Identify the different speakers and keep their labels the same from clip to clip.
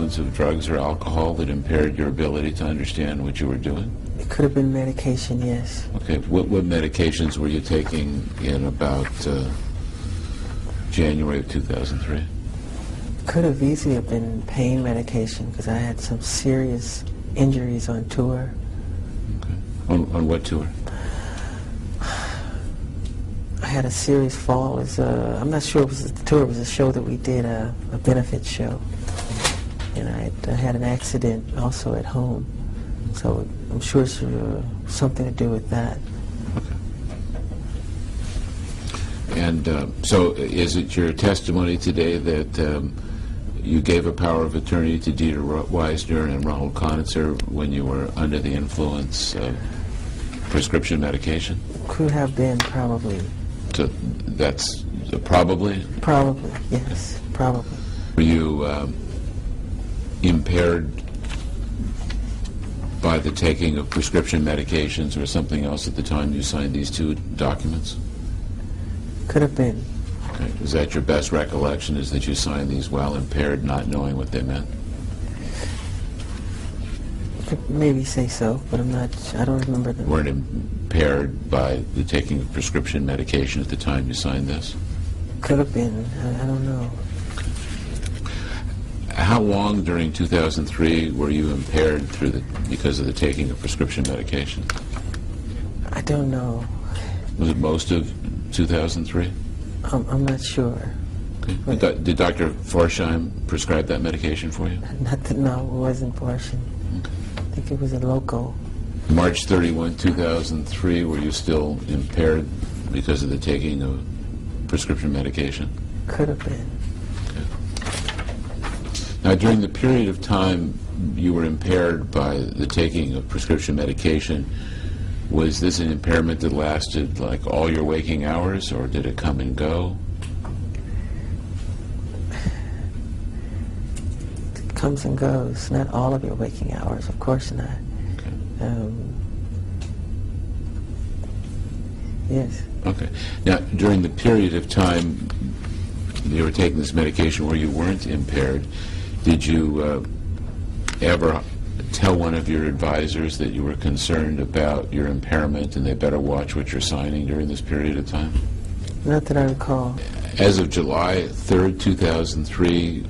Speaker 1: influence of drugs or alcohol that impaired your ability to understand what you were doing?
Speaker 2: It could have been medication, yes.
Speaker 1: Okay. What medications were you taking in about January of 2003?
Speaker 2: Could have easily have been pain medication because I had some serious injuries on tour.
Speaker 1: Okay. On what tour?
Speaker 2: I had a serious fall. I'm not sure it was the tour. It was a show that we did, a benefit show. And I had an accident also at home. So I'm sure it's something to do with that.
Speaker 1: Okay. And so is it your testimony today that you gave a power of attorney to Dieter Wiesner and Raoul Conitzer when you were under the influence of prescription medication?
Speaker 2: Could have been, probably.
Speaker 1: So that's probably?
Speaker 2: Probably, yes, probably.
Speaker 1: Were you impaired by the taking of prescription medications or something else at the time you signed these two documents?
Speaker 2: Could have been.
Speaker 1: Okay. Is that your best recollection, is that you signed these while impaired, not knowing what they meant?
Speaker 2: Could maybe say so, but I don't remember them.
Speaker 1: Weren't impaired by the taking of prescription medication at the time you signed this?
Speaker 2: Could have been. I don't know.
Speaker 1: How long during 2003 were you impaired because of the taking of prescription medication?
Speaker 2: I don't know.
Speaker 1: Was it most of 2003?
Speaker 2: I'm not sure.
Speaker 1: Okay. Did Dr. Forsheim prescribe that medication for you?
Speaker 2: No, it wasn't Forsheim.
Speaker 1: Okay.
Speaker 2: I think it was a local.
Speaker 1: March 31, 2003, were you still impaired because of the taking of prescription medication?
Speaker 2: Could have been.
Speaker 1: Okay. Now, during the period of time you were impaired by the taking of prescription medication, was this an impairment that lasted like all your waking hours, or did it come and go?
Speaker 2: It comes and goes. Not all of your waking hours, of course not.
Speaker 1: Okay.
Speaker 2: Yes.
Speaker 1: Okay. Now, during the period of time you were taking this medication where you weren't impaired, did you ever tell one of your advisors that you were concerned about your impairment and they better watch what you're signing during this period of time?
Speaker 2: Not that I recall.
Speaker 1: As of July 3rd, 2003,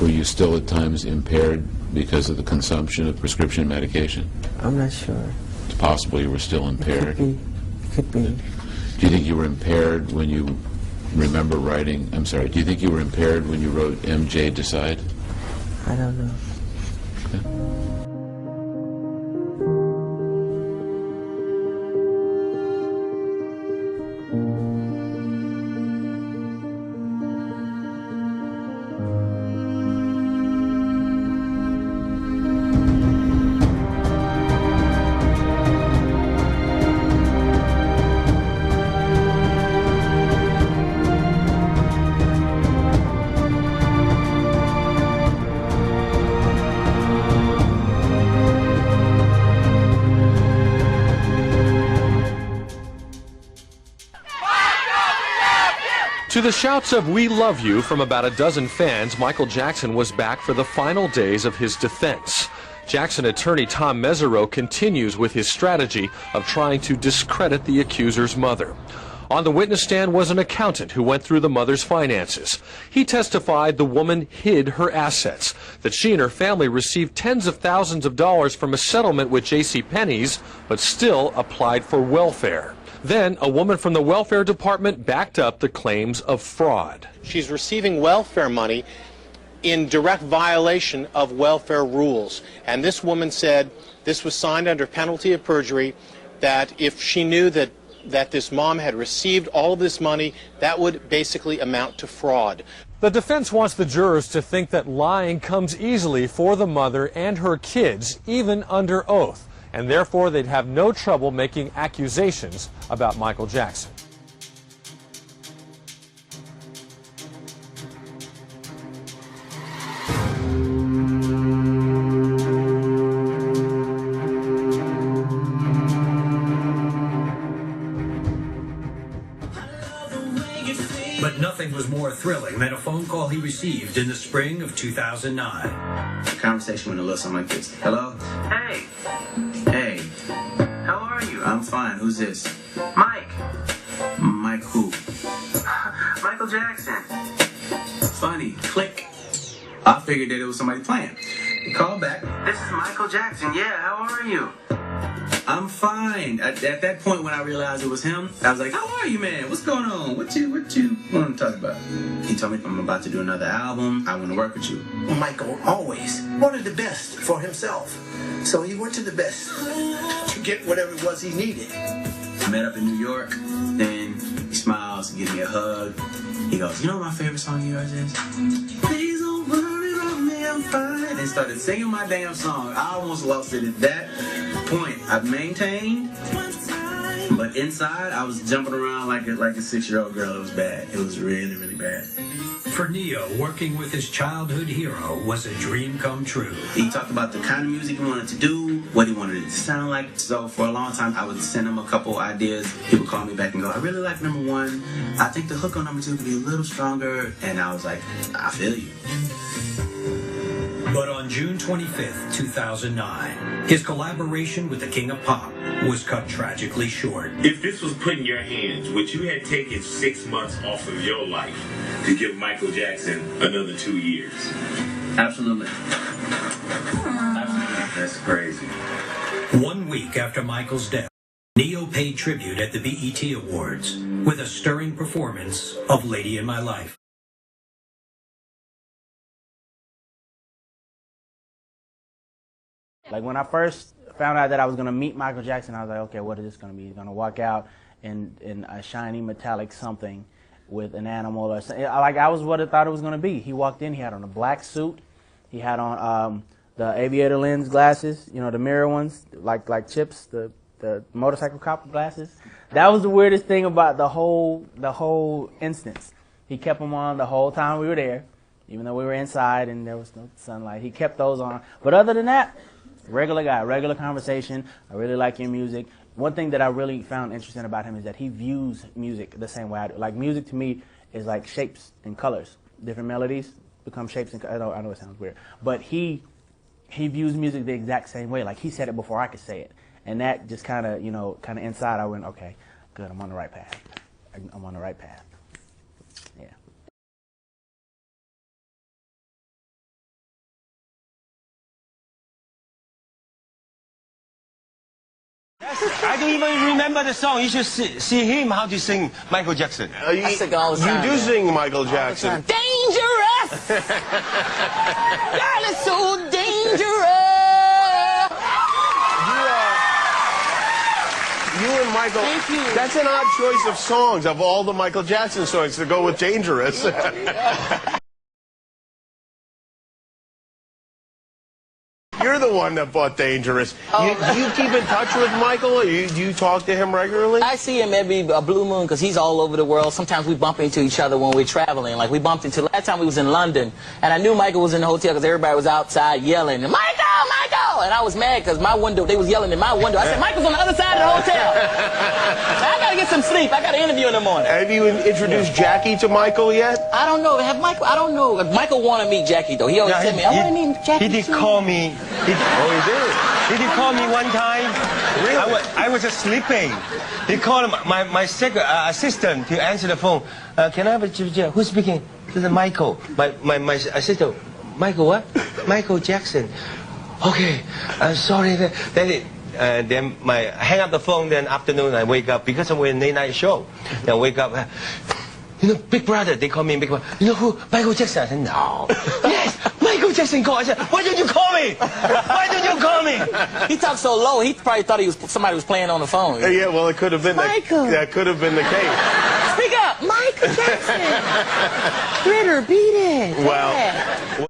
Speaker 1: were you still at times impaired because of the consumption of prescription medication?
Speaker 2: I'm not sure.
Speaker 1: It's possible you were still impaired.
Speaker 2: Could be.
Speaker 1: Do you think you were impaired when you remember writing, I'm sorry, do you think you were impaired when you wrote MJ Decide?
Speaker 2: I don't know.
Speaker 1: Okay.
Speaker 3: To the shouts of "We love you" from about a dozen fans, Michael Jackson was back for the final days of his defense. Jackson attorney Tom Mesereau continues with his strategy of trying to discredit the accuser's mother. On the witness stand was an accountant who went through the mother's finances. He testified the woman hid her assets, that she and her family received tens of thousands of dollars from a settlement with JCPenney's, but still applied for welfare. Then, a woman from the welfare department backed up the claims of fraud.
Speaker 4: She's receiving welfare money in direct violation of welfare rules. And this woman said this was signed under penalty of perjury, that if she knew that this mom had received all of this money, that would basically amount to fraud.
Speaker 3: The defense wants the jurors to think that lying comes easily for the mother and her kids, even under oath, and therefore they'd have no trouble making accusations about Michael Jackson.
Speaker 5: But nothing weekend was more thrilling than a phone call he received in the spring of 2009.
Speaker 6: The conversation went a little something like this. Hello? Hey. Hey. How are you? I'm fine. Who's this? Mike. Mike who? Michael Jackson. Funny. Click. I figured that it was somebody playing. He called back. This is Michael Jackson. Yeah, how are you? I'm fine. At that point when I realized it was him, I was like, how are you, man? What's going on? What you want to talk about? He told me if I'm about to do another album, I want to work with you.
Speaker 7: Michael always wanted the best for himself. So he went to the best to get whatever it was he needed.
Speaker 6: I met up in New York, then he smiles and gives me a hug. He goes, you know what my favorite song of yours is? Please don't worry about me, I'm fine. And started singing my damn song. I almost lost it at that point. I maintained, but inside I was jumping around like a 6-year-old girl. It was bad. It was really, really bad.
Speaker 5: For Neyo, working with his childhood hero was a dream come true.
Speaker 6: He talked about the kind of music he wanted to do, what he wanted it to sound like. So for a long time, I would send him a couple ideas. He would call me back and go, I really like number 1. I think the hook on number 2 could be a little stronger. And I was like, I feel you.
Speaker 5: But on June 25th, 2009, his collaboration with the King of Pop was cut tragically short.
Speaker 8: If this was put in your hands, would you have taken 6 months off of your life to give Michael Jackson another 2 years?
Speaker 6: Absolutely. Absolutely. That's crazy.
Speaker 5: 1 week after Michael's death, Neyo paid tribute at the BET Awards with a stirring performance of Lady in My Life.
Speaker 9: Like when I first found out that I was going to meet Michael Jackson, I was like, okay, what is this going to be? He's going to walk out in a shiny metallic something with an animal or something. Like I was what I thought it was going to be. He walked in, he had on a black suit, he had on the aviator lens glasses, you know, the mirror ones, like Chips, the motorcycle cop glasses. That was the weirdest thing about the whole instance. He kept them on the whole time we were there, even though we were inside and there was no sunlight. He kept those on. But other than that, regular guy, regular conversation. I really like your music. One thing that I really found interesting about him is that he views music the same way I do. Like music to me is like shapes and colors. Different melodies become shapes and colors. I know it sounds weird. But he views music the exact same way. Like he said it before I could say it. And that just kind of, you know, kind of inside I went, okay, good, I'm on the right path. I'm on the right path. Yeah.
Speaker 10: I don't even remember the song. You should see him how to sing Michael Jackson.
Speaker 11: I sing all the time.
Speaker 10: You do sing Michael Jackson.
Speaker 11: Dangerous! God, it's so dangerous!
Speaker 10: You and Michael,
Speaker 11: Thank you.
Speaker 10: that's an odd choice of songs, of all the Michael Jackson songs, to go with Dangerous. You're the one that bought Dangerous. Do you keep in touch with Michael? Do you talk to him regularly?
Speaker 11: I see him every blue moon because he's all over the world. Sometimes we bump into each other when we're traveling. Like we bumped into last time we was in London, and I knew Michael was in the hotel because everybody was outside yelling, Michael, Michael! And I was mad because my window, they was yelling in my window. I said, Michael's on the other side of the hotel. Now, I got to get some sleep. I got an interview in the morning.
Speaker 10: Have you introduced Jackie to Michael yet?
Speaker 11: I don't know. I don't know. Michael wanted to meet Jackie, though. He always said me, I want to meet Jackie.
Speaker 10: He did call me. He did call me one time. Really? I was just sleeping. He called my assistant to answer the phone. Can I have a who's speaking? This is Michael. My assistant. Michael what? Michael Jackson. Okay. Sorry. Then I hang up the phone. Then afternoon I wake up because I'm in a late night show. Then I wake up. You know, Big Brother. They call me Big Brother. You know who? Michael Jackson. I said no. Yes. Michael Jackson called. I said, why don't you call me? Why don't you call me?
Speaker 11: He talked so low, he probably thought somebody was playing on the phone.
Speaker 10: Yeah, well, it could have been
Speaker 11: Michael.
Speaker 10: That could have been the case.
Speaker 11: Speak up, Michael Jackson. Critter, beat it.
Speaker 10: Well.
Speaker 11: Yeah.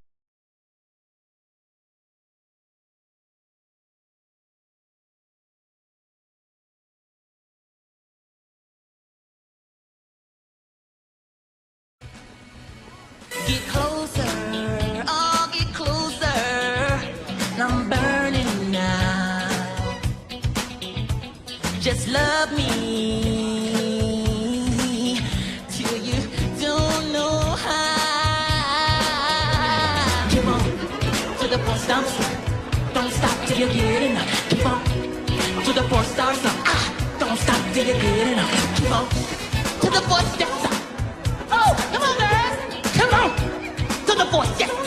Speaker 12: Get closer, oh, get closer. I'm burning now. Just love me till you don't know. the 4 stumps. Don't stop till you get enough. Keep on to the 4 stars up. Don't stop till you get enough. Keep on to the 4 steps up. Oh, come on, girls. Come on to the 4 steps.